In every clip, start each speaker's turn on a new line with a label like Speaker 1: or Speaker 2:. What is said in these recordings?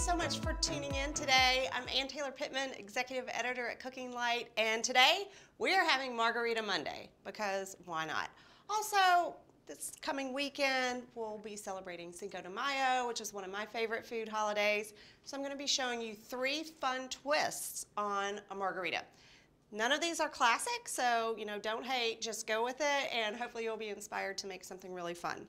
Speaker 1: so much for tuning in today. I'm Ann Taylor Pittman, Executive Editor at Cooking Light, and today we are having Margarita Monday because why not? Also, this coming weekend we'll be celebrating Cinco de Mayo, which is one of my favorite food holidays. So I'm going to be showing you 3 fun twists on a margarita. None of these are classic, so don't hate, just go with it, and hopefully you'll be inspired to make something really fun.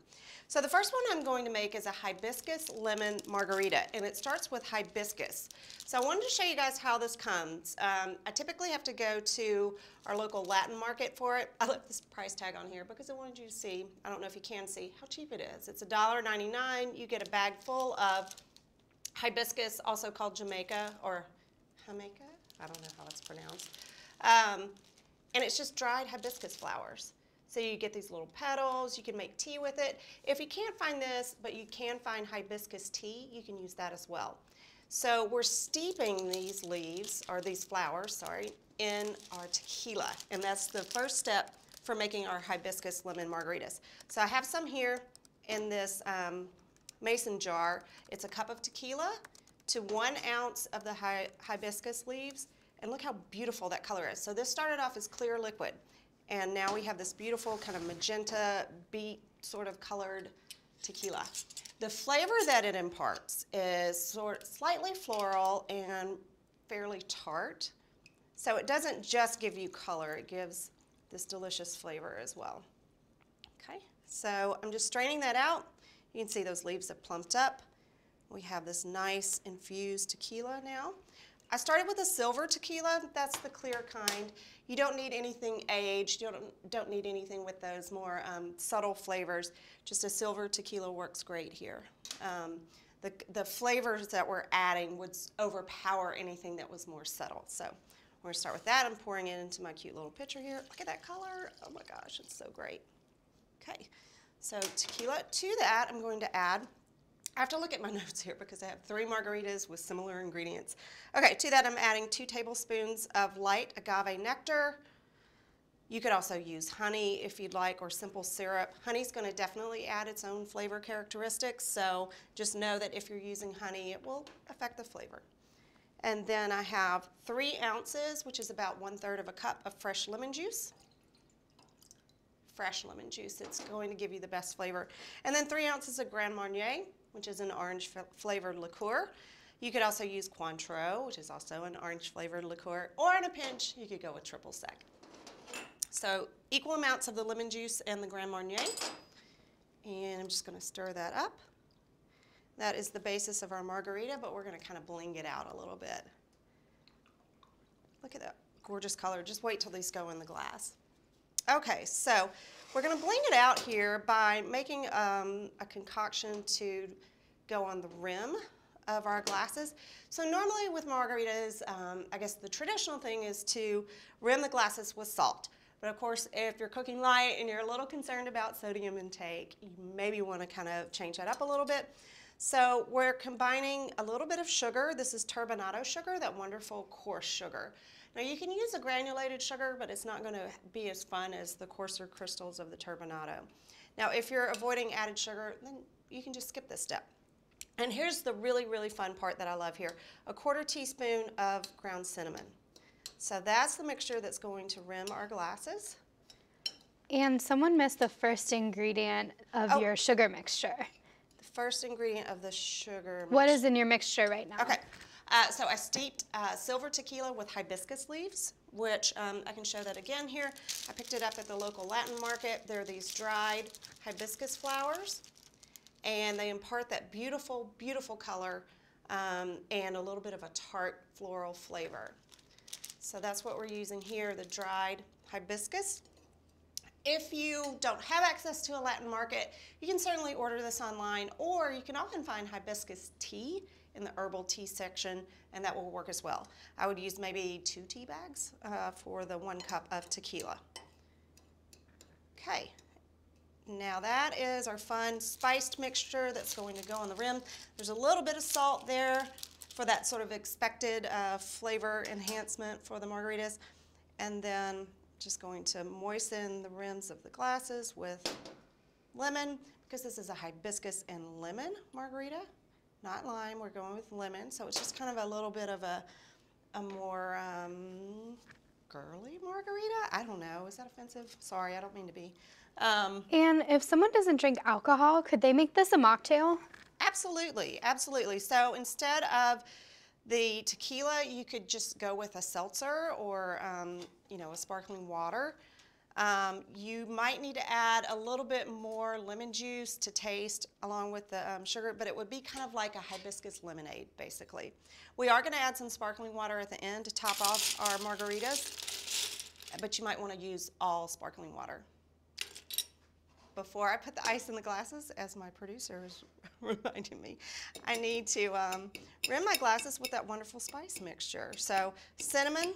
Speaker 1: So the first one I'm going to make is a hibiscus lemon margarita, and it starts with hibiscus. So I wanted to show you guys how this comes. I typically have to go to our local Latin market for it. I left this price tag on here because I wanted you to see, I don't know if you can see, how cheap it is. It's $1.99. You get a bag full of hibiscus, also called Jamaica or Jamaica. I don't know how it's pronounced. And it's just dried hibiscus flowers. So you get these little petals, you can make tea with it. If you can't find this, but you can find hibiscus tea, you can use that as well. So we're steeping these leaves, or these flowers, sorry, in our tequila. And that's the first step for making our hibiscus lemon margaritas. So I have some here in this mason jar. It's a cup of tequila to 1 ounce of the hibiscus leaves. And look how beautiful that color is. So this started off as clear liquid, and now we have this beautiful kind of magenta, beet sort of colored tequila. The flavor that it imparts is slightly floral and fairly tart. So it doesn't just give you color, it gives this delicious flavor as well. Okay, so I'm just straining that out. You can see those leaves have plumped up. We have this nice infused tequila now. I started with a silver tequila. That's the clear kind. You don't need anything aged. You don't need anything with those more subtle flavors. Just a silver tequila works great here. The flavors that we're adding would overpower anything that was more subtle. So we're going to start with that. I'm pouring it into my cute little pitcher here. Look at that color. Oh my gosh, it's so great. Okay, so tequila. To that, I'm going to add, I have to look at my notes here because I have 3 margaritas with similar ingredients. Okay, to that I'm adding 2 tablespoons of light agave nectar. You could also use honey if you'd like, or simple syrup. Honey's going to definitely add its own flavor characteristics, so just know that if you're using honey, it will affect the flavor. And then I have 3 ounces, which is about 1/3 of a cup of fresh lemon juice. Fresh lemon juice, it's going to give you the best flavor. And then 3 ounces of Grand Marnier, which is an orange flavored liqueur. You could also use Cointreau, which is also an orange flavored liqueur, or in a pinch, you could go with triple sec. So equal amounts of the lemon juice and the Grand Marnier. And I'm just going to stir that up. That is the basis of our margarita, but we're going to kind of bling it out a little bit. Look at that gorgeous color. Just wait till these go in the glass. Okay, so we're going to bling it out here by making a concoction to go on the rim of our glasses. So normally with margaritas, I guess the traditional thing is to rim the glasses with salt. But of course, if you're cooking light and you're a little concerned about sodium intake, you maybe want to kind of change that up a little bit. So we're combining a little bit of sugar. This is turbinado sugar, that wonderful coarse sugar. Now you can use a granulated sugar, but it's not going to be as fun as the coarser crystals of the turbinado. Now if you're avoiding added sugar, then you can just skip this step. And here's the really, really fun part that I love here. 1/4 teaspoon of ground cinnamon. So that's the mixture that's going to rim our glasses.
Speaker 2: And someone missed the first ingredient of your sugar mixture.
Speaker 1: The first ingredient of the sugar mixture.
Speaker 2: What is in your mixture right now?
Speaker 1: Okay. So I steeped silver tequila with hibiscus leaves, which I can show that again here. I picked it up at the local Latin market. They're these dried hibiscus flowers, and they impart that beautiful, beautiful color and a little bit of a tart floral flavor. So that's what we're using here, the dried hibiscus. If you don't have access to a Latin market, you can certainly order this online, or you can often find hibiscus tea in the herbal tea section, and that will work as well. I would use maybe 2 tea bags for the 1 cup of tequila. Okay, now that is our fun spiced mixture that's going to go on the rim. There's a little bit of salt there for that sort of expected flavor enhancement for the margaritas, and then just going to moisten the rims of the glasses with lemon, because this is a hibiscus and lemon margarita, not lime. We're going with lemon. So it's just kind of a little bit of a more girly margarita. I don't know. Is that offensive? Sorry, I don't mean to be.
Speaker 2: And if someone doesn't drink alcohol, could they make this a mocktail?
Speaker 1: Absolutely, absolutely. So instead of the tequila, you could just go with a seltzer or, you know, a sparkling water. You might need to add a little bit more lemon juice to taste along with the sugar, but it would be kind of like a hibiscus lemonade, basically. We are going to add some sparkling water at the end to top off our margaritas, but you might want to use all sparkling water. Before I put the ice in the glasses, as my producer is reminding me, I need to rim my glasses with that wonderful spice mixture. So cinnamon,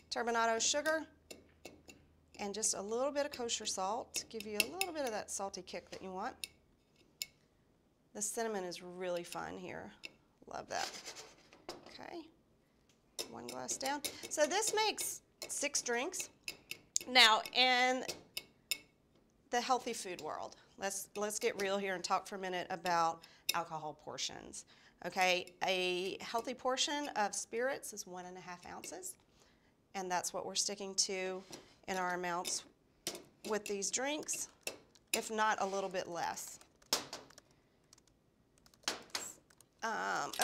Speaker 1: turbinado sugar, and just a little bit of kosher salt to give you a little bit of that salty kick that you want. The cinnamon is really fun here. Love that. Okay, 1 glass down. So this makes 6 drinks. Now, in the healthy food world, let's get real here and talk for a minute about alcohol portions. Okay, a healthy portion of spirits is 1.5 ounces, and that's what we're sticking to in our amounts with these drinks, if not a little bit less.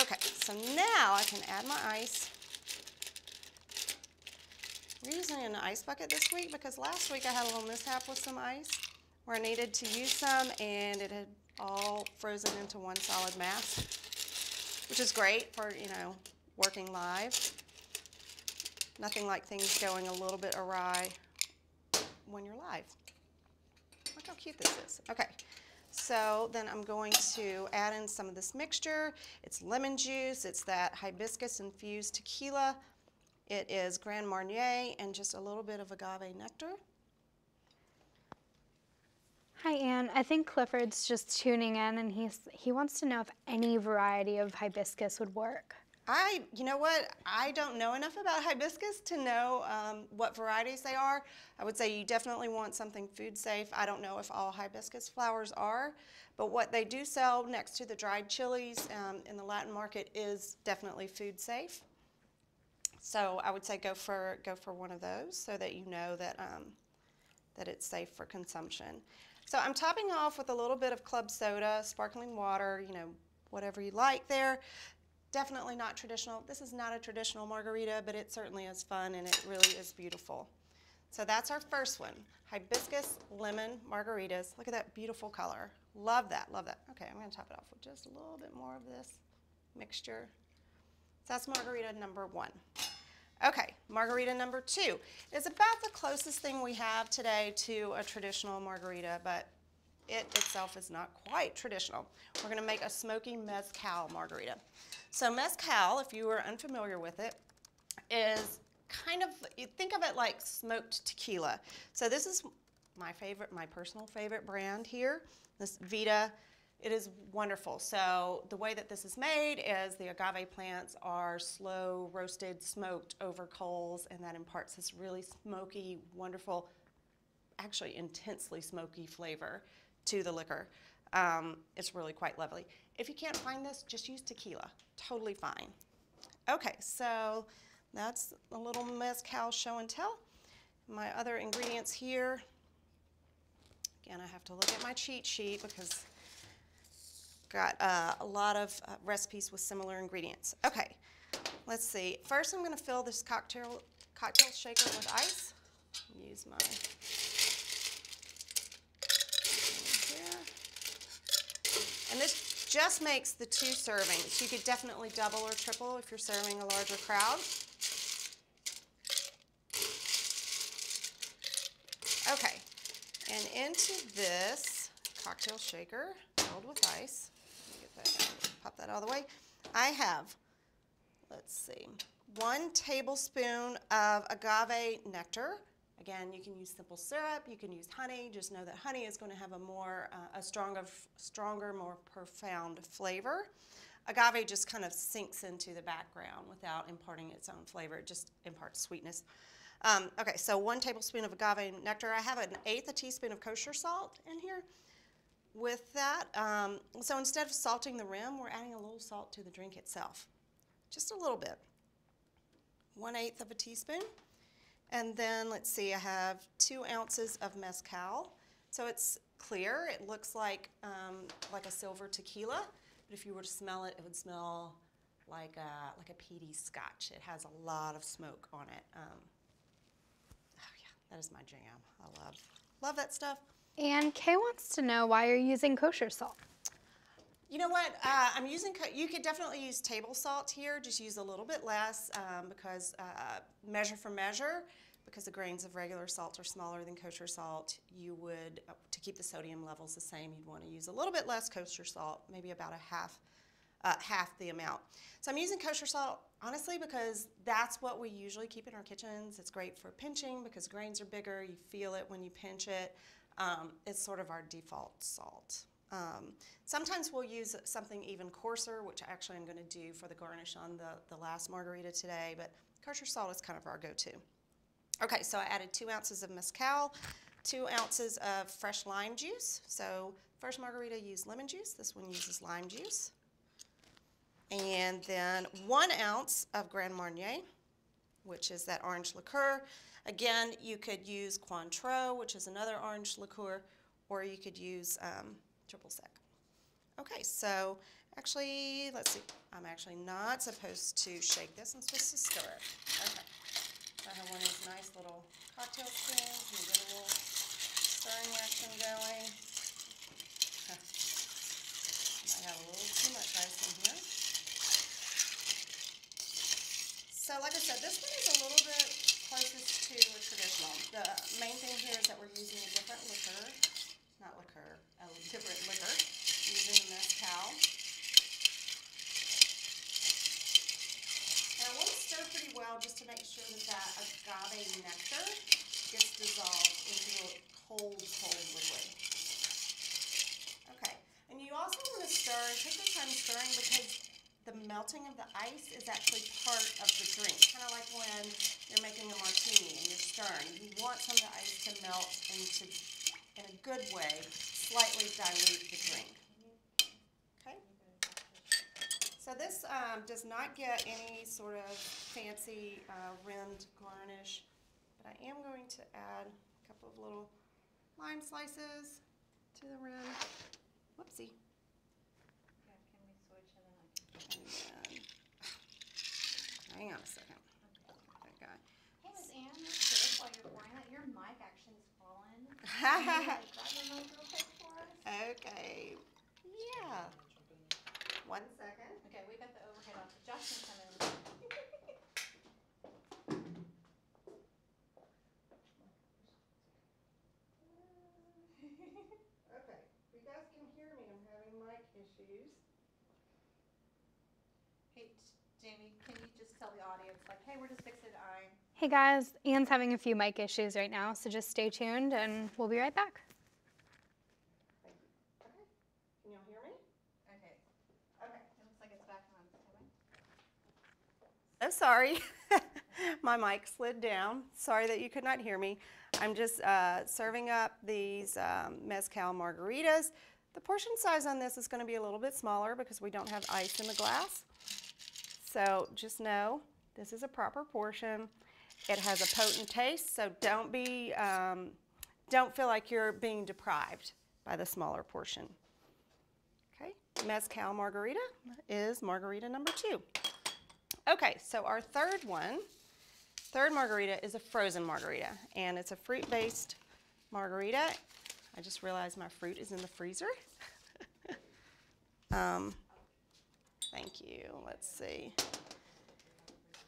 Speaker 1: Okay, so now I can add my ice. We're using an ice bucket this week because last week I had a little mishap with some ice where I needed to use some and it had all frozen into one solid mass, which is great for, you know, working live. Nothing like things going a little bit awry when you're live. Look how cute this is. Okay, so then I'm going to add in some of this mixture. It's lemon juice, it's that hibiscus infused tequila, it is Grand Marnier, and just a little bit of agave nectar.
Speaker 2: Hi, Anne. I think Clifford's just tuning in, and he wants to know if any variety of hibiscus would work.
Speaker 1: You know what? I don't know enough about hibiscus to know what varieties they are. I would say you definitely want something food safe. I don't know if all hibiscus flowers are, but what they do sell next to the dried chilies in the Latin market is definitely food safe. So I would say go for one of those so that you know that that it's safe for consumption. So I'm topping off with a little bit of club soda, sparkling water, you know, whatever you like there. Definitely not traditional. This is not a traditional margarita, but it certainly is fun and it really is beautiful. So that's our first one, hibiscus lemon margaritas. Look at that beautiful color. Love that, love that. Okay, I'm gonna top it off with just a little bit more of this mixture. So that's margarita number 1. Okay, margarita number 2 is about the closest thing we have today to a traditional margarita, but it itself is not quite traditional. We're gonna make a smoky mezcal margarita. So mezcal, if you are unfamiliar with it, is kind of, you think of it like smoked tequila. So this is my personal favorite brand here, this Vita. It is wonderful. So the way that this is made is the agave plants are slow roasted, smoked over coals, and that imparts this really smoky, wonderful, actually intensely smoky flavor to the liquor. It's really quite lovely. If you can't find this, just use tequila. Totally fine. Okay, so that's a little mezcal show and tell. My other ingredients here, again, I have to look at my cheat sheet because got a lot of recipes with similar ingredients. Okay, let's see. First, I'm going to fill this cocktail shaker with ice. Use my here. And this just makes the 2 servings. You could definitely double or triple if you're serving a larger crowd. Okay, and into this cocktail shaker filled with ice, get that out, pop that out of the way, I have, let's see, 1 tablespoon of agave nectar. Again, you can use simple syrup, you can use honey. Just know that honey is going to have a stronger, more profound flavor. Agave just kind of sinks into the background without imparting its own flavor. It just imparts sweetness. Okay, so 1 tablespoon of agave nectar. I have 1/8 teaspoon of kosher salt in here. with that, so instead of salting the rim, we're adding a little salt to the drink itself. Just a little bit. 1/8 of a teaspoon. And then, let's see, I have 2 ounces of mezcal. So it's clear. It looks like a silver tequila. But if you were to smell it, it would smell like a peaty scotch. It has a lot of smoke on it. Oh yeah, that is my jam. I love that stuff.
Speaker 2: And Kay wants to know why you're using kosher salt.
Speaker 1: You know what? You could definitely use table salt here. Just use a little bit less because measure for measure. Because the grains of regular salt are smaller than kosher salt, you would, to keep the sodium levels the same, you'd want to use a little bit less kosher salt, maybe about half the amount. So I'm using kosher salt, honestly, because that's what we usually keep in our kitchens. It's great for pinching because grains are bigger. You feel it when you pinch it. It's sort of our default salt. Sometimes we'll use something even coarser, which actually I'm going to do for the garnish on the last margarita today, but kosher salt is kind of our go-to. Okay, so I added 2 ounces of mezcal, 2 ounces of fresh lime juice. So first margarita used lemon juice, this one uses lime juice. And then 1 ounce of Grand Marnier, which is that orange liqueur. Again, you could use Cointreau, which is another orange liqueur, or you could use triple sec. Okay, so actually, let's see. I'm actually not supposed to shake this. I'm supposed to stir it. Okay. I have one of these nice little cocktail spoons and get a little stirring action going. Might have a little too much ice in here. So like I said, this one is a little bit closest to a traditional. The main thing here is that we're using a different liquor, a different liquor, using mezcal. And I want to stir pretty well just to make sure that agave nectar gets dissolved into a cold liquid. Okay, and you also want to stir and take your time stirring because the melting of the ice is actually part of the drink. Kind of like when you're making a martini and you're stirring. You want some of the ice to melt and to, in a good way, slightly dilute the drink. Okay? So this does not get any sort of fancy rimmed garnish, but I am going to add a couple of little lime slices to the rim. Whoopsie. Hang on a second. Okay.
Speaker 3: Hey, Miss Ann, real quick, while you're pouring that, your mic actually is falling. Can you grab your mic real quick for us?
Speaker 1: Okay. Yeah. 1 second.
Speaker 3: Okay, we got the overhead off. Josh can come in.
Speaker 1: Okay. You guys can hear me. I'm having mic issues.
Speaker 3: Hey, Jamie, can you just tell the audience, like, hey, we're just fixing to iron.
Speaker 2: Hey guys, Ann's having a few mic issues right now, so just stay tuned and we'll be right back.
Speaker 1: Thank you. Okay. Can y'all hear me?
Speaker 3: Okay. Okay. It looks like it's back on.
Speaker 1: Oh, sorry. My mic slid down. Sorry that you could not hear me. I'm just serving up these mezcal margaritas. The portion size on this is going to be a little bit smaller because we don't have ice in the glass. So just know this is a proper portion. It has a potent taste, so don't feel like you're being deprived by the smaller portion. Okay, mezcal margarita is margarita number 2. Okay, so our third margarita is a frozen margarita, and it's a fruit-based margarita. I just realized my fruit is in the freezer. Thank you. Let's see.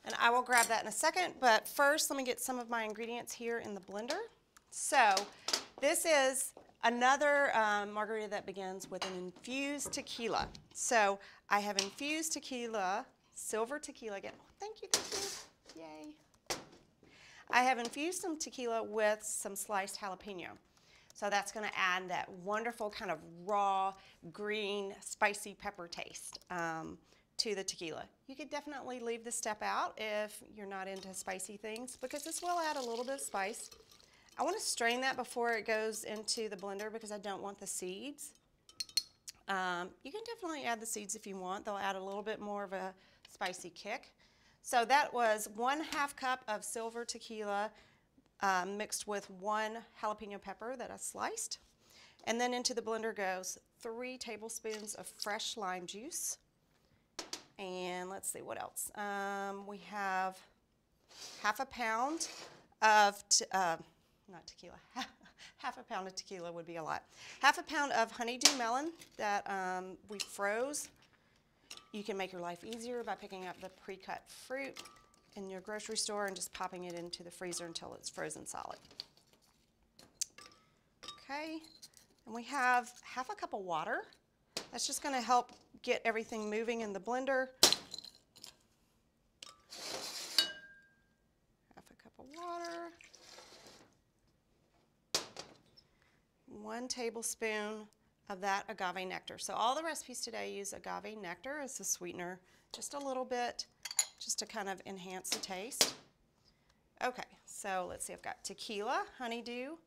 Speaker 1: And I will grab that in a second, but first let me get some of my ingredients here in the blender. So this is another margarita that begins with an infused tequila. So I have infused tequila, silver tequila again. Oh, thank you, yay. I have infused some tequila with some sliced jalapeno. So that's going to add that wonderful kind of raw, green, spicy pepper taste to the tequila. You could definitely leave this step out if you're not into spicy things because this will add a little bit of spice. I want to strain that before it goes into the blender because I don't want the seeds You can definitely add the seeds if you want. They'll add a little bit more of a spicy kick. So that was 1/2 cup of silver tequila mixed with 1 jalapeno pepper that I sliced. And then into the blender goes 3 tablespoons of fresh lime juice. And let's see what else. We have 1/2 pound of, not tequila, 1/2 pound of tequila would be a lot. 1/2 pound of honeydew melon that we froze. You can make your life easier by picking up the pre-cut fruit in your grocery store and just popping it into the freezer until it's frozen solid. Okay, and we have 1/2 cup of water. That's just going to help get everything moving in the blender. 1/2 cup of water. 1 tablespoon of that agave nectar. So all the recipes today use agave nectar as the sweetener, just a little bit, just to kind of enhance the taste. Okay, so let's see, I've got tequila, honeydew.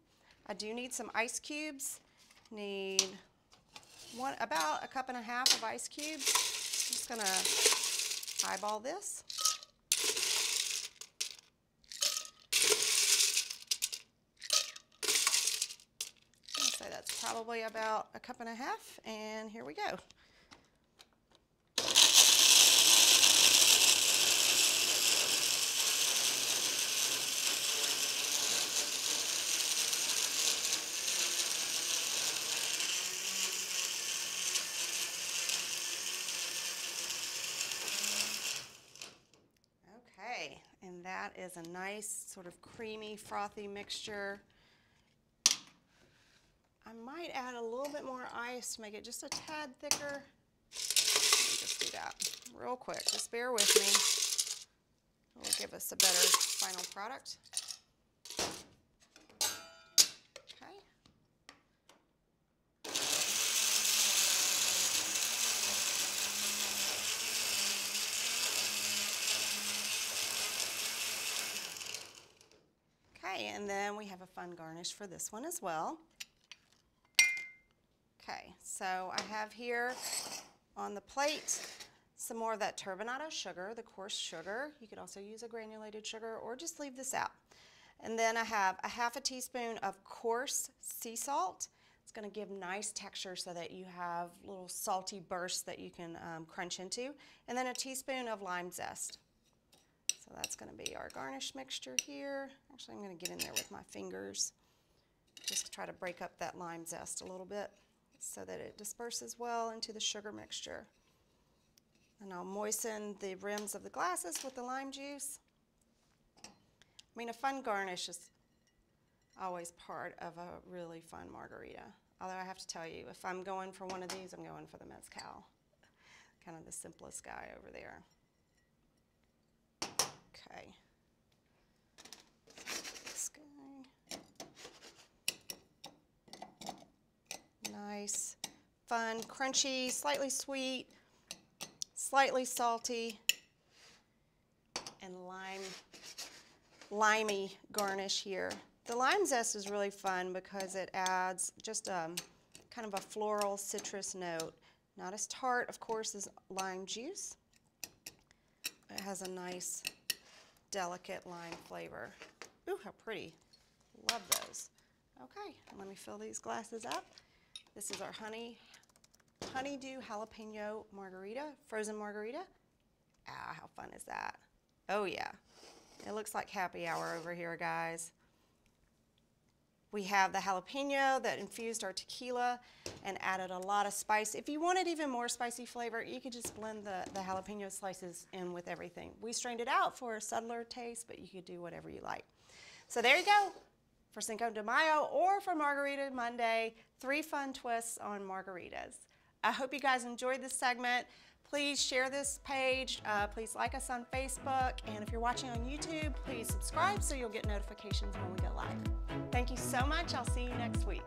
Speaker 1: I do need some ice cubes. Need about 1.5 cups of ice cubes. I'm just gonna eyeball this. So that's probably about 1.5 cups, and here we go. Okay, and that is a nice sort of creamy, frothy mixture. I might add a little bit more ice to make it just a tad thicker. Let me just do that real quick. Just bear with me. It will give us a better final product. Okay. Okay, and then we have a fun garnish for this one as well. Okay, so I have here on the plate some more of that turbinado sugar, the coarse sugar. You could also use a granulated sugar or just leave this out. And then I have 1/2 teaspoon of coarse sea salt. It's going to give nice texture so that you have little salty bursts that you can crunch into. And then a teaspoon of lime zest. So that's going to be our garnish mixture here. Actually, I'm going to get in there with my fingers. Just try to break up that lime zest a little bit so that it disperses well into the sugar mixture. And I'll moisten the rims of the glasses with the lime juice. I mean, a fun garnish is always part of a really fun margarita. Although I have to tell you, if I'm going for one of these, I'm going for the mezcal. Kind of the simplest guy over there. Okay. This guy. Nice, fun, crunchy, slightly sweet, slightly salty, and limey garnish here. The lime zest is really fun because it adds just kind of a floral citrus note. Not as tart, of course, as lime juice. It has a nice, delicate lime flavor. Ooh, how pretty. Love those. Okay, let me fill these glasses up. This is our honeydew jalapeno margarita, frozen margarita. Ah, how fun is that? Oh yeah, it looks like happy hour over here, guys. We have the jalapeno that infused our tequila and added a lot of spice. If you wanted even more spicy flavor, you could just blend the jalapeno slices in with everything. We strained it out for a subtler taste, but you could do whatever you like. So there you go. For Cinco de Mayo or for Margarita Monday, 3 fun twists on margaritas. I hope you guys enjoyed this segment. Please share this page. Please like us on Facebook. And if you're watching on YouTube, please subscribe so you'll get notifications when we go live. Thank you so much. I'll see you next week.